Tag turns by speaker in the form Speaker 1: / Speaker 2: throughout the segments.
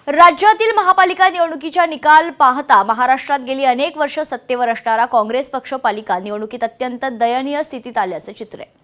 Speaker 1: राज्यातील महापालिका निवडणुकीच्या निकाल पाहता महाराष्ट्रात गेली अनेक वर्ष सत्तेवर असणारा काँग्रेस पक्ष पालिका निवडणुकीत अत्यंत दयनीय स्थितीत आल्याचं चित्र आहे।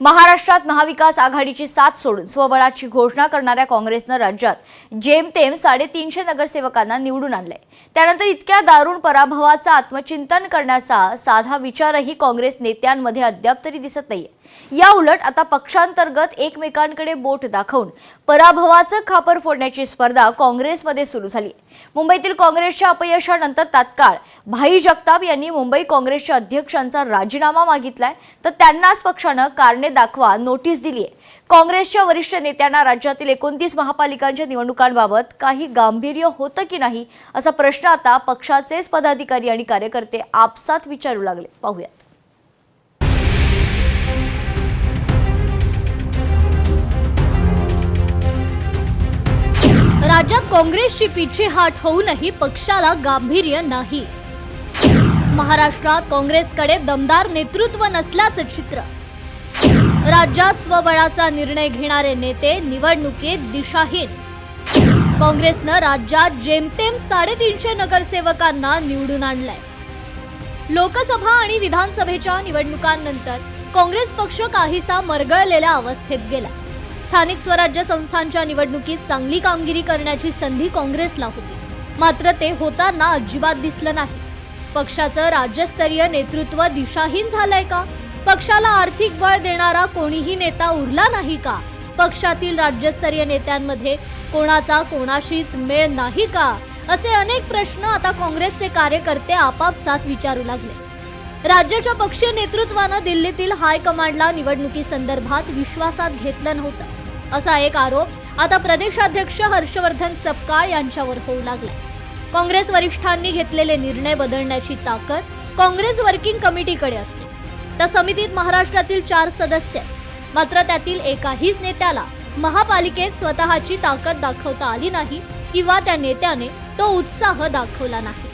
Speaker 1: महाराष्ट्रात महाविकास आघाडीची साथ सोडून स्वबळाची घोषणा करणाऱ्या काँग्रेसनं राज्यात जेमतेम 350 नगरसेवकांना निवडून आणले। त्यानंतर इतक्या दारुण पराभवाचा आत्मचिंतन करण्याचा साधा विचारही काँग्रेस नेत्यांमध्ये अद्याप तरी दिसत नाहीये। या उलट आता पक्षांतर्गत एकमेकांकडे बोट दाखवून पराभवाचं खापर फोडण्याची स्पर्धा काँग्रेसमध्ये सुरू झाली। मुंबईतील काँग्रेसच्या अपयशानंतर तात्काळ भाई जगताप यांनी मुंबई काँग्रेसच्या अध्यक्षांचा राजीनामा मागितलाय, तर त्यांनाच पक्षानं कारणे दाखवा नोटीस दिली आहे। काँग्रेसच्या वरिष्ठ नेत्यांना राज्यातील 29 महापालिकांच्या निवडणुकांबाबत काही गांभीर्य होतं की नाही असा प्रश्न आता पक्षाचेच पदाधिकारी आणि कार्यकर्ते आपसात विचारू लागले। पाहूयात।
Speaker 2: राज्यात काँग्रेसची पिछेहाट होऊनही पक्षाला गांभीर्य नाही। महाराष्ट्रात काँग्रेसकडे दमदार नेतृत्व नसल्याचं चित्र। राज्यात स्वबळाचा निर्णय घेणारे नेते निवडणुकीत दिशाहीन। काँग्रेसनं राज्यात जेमतेम 350 नगरसेवकांना निवडून आणलंय। लोकसभा आणि विधानसभेच्या निवडणुकांनंतर काँग्रेस पक्ष काहीसा मरगळलेल्या अवस्थेत गेला। स्थानिक स्वराज्य संस्थांच्या निवडणुकीत चांगली कामगिरी करण्याची संधी काँग्रेसला होती, मात्र ते होताना अजिबात दिसलं नाही। पक्षाचं राज्यस्तरीय नेतृत्व दिशाहीन झालंय का? पक्षाला आर्थिक बळ देणारा कोणीही नेता उरला नाही का? पक्षातील राज्यस्तरीय नेत्यांमध्ये कोणाचा कोणाशीच मेळ नाही का? असे अनेक प्रश्न आता काँग्रेसचे कार्यकर्ते आपापसात विचारू लागले। राज्याच्या पक्षीय नेतृत्वानं दिल्लीतील हायकमांडला निवडणुकीसंदर्भात विश्वासात घेतलं नव्हतं असा एक आरोप आता प्रदेशाध्यक्ष हर्षवर्धन सपकाळ यांच्यावर होऊ लागलाय। काँग्रेस वरिष्ठांनी घेतलेले निर्णय बदलण्याची ताकद काँग्रेस वर्किंग कमिटीकडे असते। त्या समितीत महाराष्ट्रातील 4 सदस्य आहेत, मात्र त्यातील एकाही नेत्याला महापालिकेत स्वतःची ताकद दाखवता आली नाही किंवा त्या नेत्याने तो उत्साह दाखवला नाही।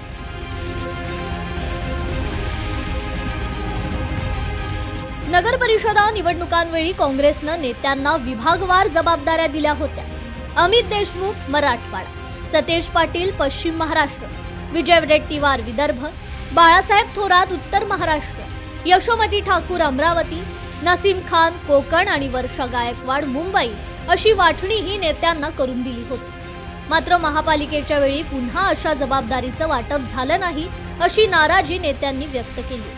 Speaker 2: नगर परिषदा निवडणुकांवेळी काँग्रेसनं नेत्यांना विभागवार जबाबदाऱ्या दिल्या होत्या। अमित देशमुख मराठवाडा, सतेज पाटील पश्चिम महाराष्ट्र, विजय वडेट्टीवार विदर्भ, बाळासाहेब थोरात उत्तर महाराष्ट्र, यशोमती ठाकूर अमरावती, नसीम खान कोकण आणि वर्षा गायकवाड मुंबई अशी वाटणीही नेत्यांना करून दिली होती। मात्र महापालिकेच्या वेळी पुन्हा अशा जबाबदारीचं वाटप झालं नाही अशी नाराजी नेत्यांनी व्यक्त केली।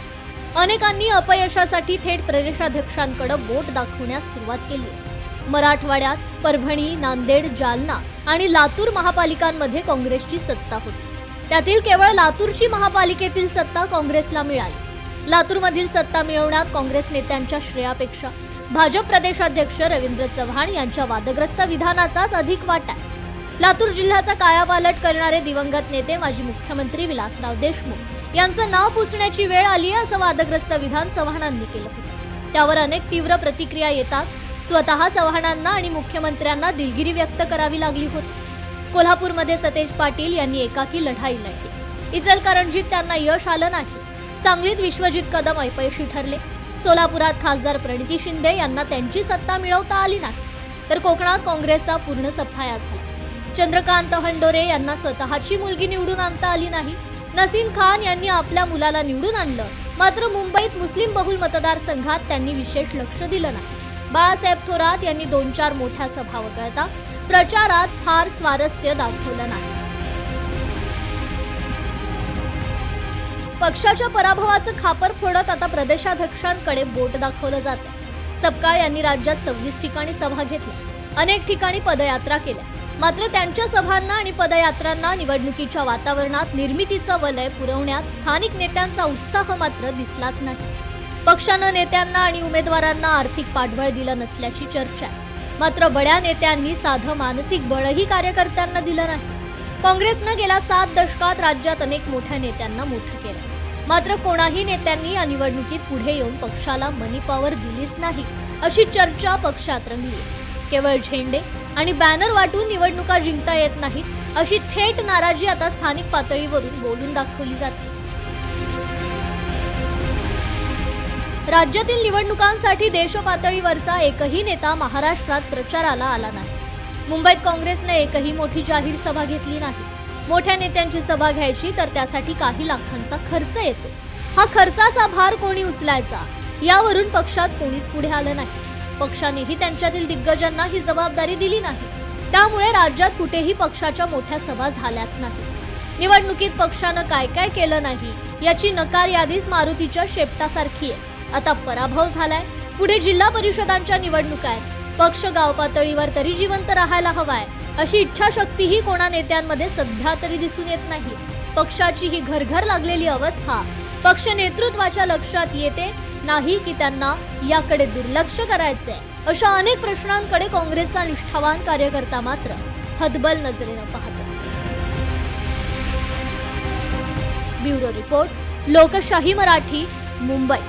Speaker 2: अनेकांनी अपयशासाठी थेट प्रदेशाध्यक्षांकडे बोट दाखवण्यास सुरुवात केली। मराठवाड्यात परभणी, नांदेड, जालना आणि लातूर महापालिकांमध्ये काँग्रेसची सत्ता होती। त्यातील केवळ लातूरची महापालिकेतील सत्ता काँग्रेसला मिळाली। लातूरमधील सत्ता मिळवण्यात काँग्रेस नेत्यांच्या श्रेयापेक्षा भाजप प्रदेशाध्यक्ष रवींद्र चव्हाण यांच्या वादग्रस्त विधानाचाच अधिक वाटा आहे। लातूर जिल्ह्याचा कायापालट करणारे दिवंगत नेते माजी मुख्यमंत्री विलासराव देशमुख यांचं नाव पुसण्याची वेळ आली असं वादग्रस्त विधान चव्हाणांनी केलं होतं। त्यावर अनेक तीव्र प्रतिक्रिया येताच स्वतः चव्हाणांना आणि मुख्यमंत्र्यांना दिलगिरी व्यक्त करावी लागली होती। कोल्हापूरमध्ये सतेज पाटील यांनी एकाकी लढाई लढली। इचलकरंजीत त्यांना यश आलं नाही। सांगलीत विश्वजित कदम अपयशी ठरले। सोलापुरात खासदार प्रणिती शिंदे यांना त्यांची सत्ता मिळवता आली नाही, तर कोकणात काँग्रेसचा पूर्ण सफाया झाला। चंद्रकांत हंडोरे यांना स्वतःची मुलगी निवडून आणता आली नाही। नसीम खान यांनी आपल्या मुलाला निवडून आणलं, मात्र मुंबईत मुस्लिम बहुल मतदारसंघात त्यांनी विशेष लक्ष दिलं नाही। बाळासाहेब थोरात यांनी 2-4 मोठ्या सभा वगळता प्रचारात फार स्वारस्य दाखवलं नाही। पक्षाच्या पराभवाचं खापर फोडत आता प्रदेशाध्यक्षांकडे बोट दाखवलं जातं। सपकाळ यांनी राज्यात 26 ठिकाणी सभा घेतल्या, अनेक ठिकाणी पदयात्रा केल्या, मात्र त्यांच्या सभांना आणि पदयात्रांना निवडणुकीच्या वातावरणात निर्मितीचं वलय पुरवण्यात स्थानिक नेत्यांचा उत्साह मात्र दिसलाच नाही। पक्षानं नेत्यांना आणि उमेदवारांना आर्थिक पाठबळ दिलं नसल्याची चर्चा आहे, मात्र बड्या नेत्यांनी साधं मानसिक बळही कार्यकर्त्यांना दिलं नाही। काँग्रेसनं गेल्या 7 दशकात राज्यात अनेक मोठ्या नेत्यांना मोठं केलं, मात्र कोणाही नेत्यांनी या निवडणुकीत पुढे येऊन पक्षाला मनी पॉवर दिलीच नाही अशी चर्चा पक्षात रंगली। केवळ झेंडे आणि बॅनर वाटून निवडणुका जिंकता येत नाहीत अशी थेट नाराजी आता स्थानिक पातळीवरून बोलून दाखवली जाते। राज्यातील निवडणुकांसाठी देशपातळीवरचा एकही नेता महाराष्ट्रात प्रचाराला आला नाही। मुंबईत काँग्रेसने एकही मोठी जाहीर सभा घेतली नाही. मोठ्या नेत्यांची सभा घ्यायची तर त्यासाठी काही लाखांचा खर्च येतो. हा खर्चाचा भार कोणी उचलायचा यावरून पक्षात कोणीच पुढे आलं नाही. पक्षानेही त्यांच्यातील दिग्गजांना ही जबाबदारी दिली नाही. त्यामुळे राज्यात कुठेही पक्षाच्या मोठ्या सभा झाल्याच नाही. निवडणुकीत पक्षानं काय काय केलं नाही याची नकार यादीच मारुतीच्या शेपटासारखी आहे. आता पराभव झालाय, पुढे जिल्हा परिषदांच्या निवडणुका आहेत. पक्ष गाव पातळीवर तरी जिवंत राहायला हवाय अशी इच्छाशक्तीही कोणा नेत्यांमध्ये सध्या तरी दिसून येत नाही. पक्षाची ही घरघर लागलेली अवस्था पक्ष नेतृत्वाच्या लक्षात येते नाही की त्यांना याकडे दुर्लक्ष करायचंय. अशा अनेक प्रश्नांकडे काँग्रेसचा निष्ठावान कार्यकर्ता मात्र हतबल नजरेनं पाहतो. ब्युरो रिपोर्ट, लोकशाही मराठी, मुंबई.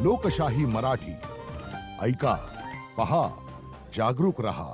Speaker 3: लोकशाही मराठी ऐका, पहा, जागरूक रहा.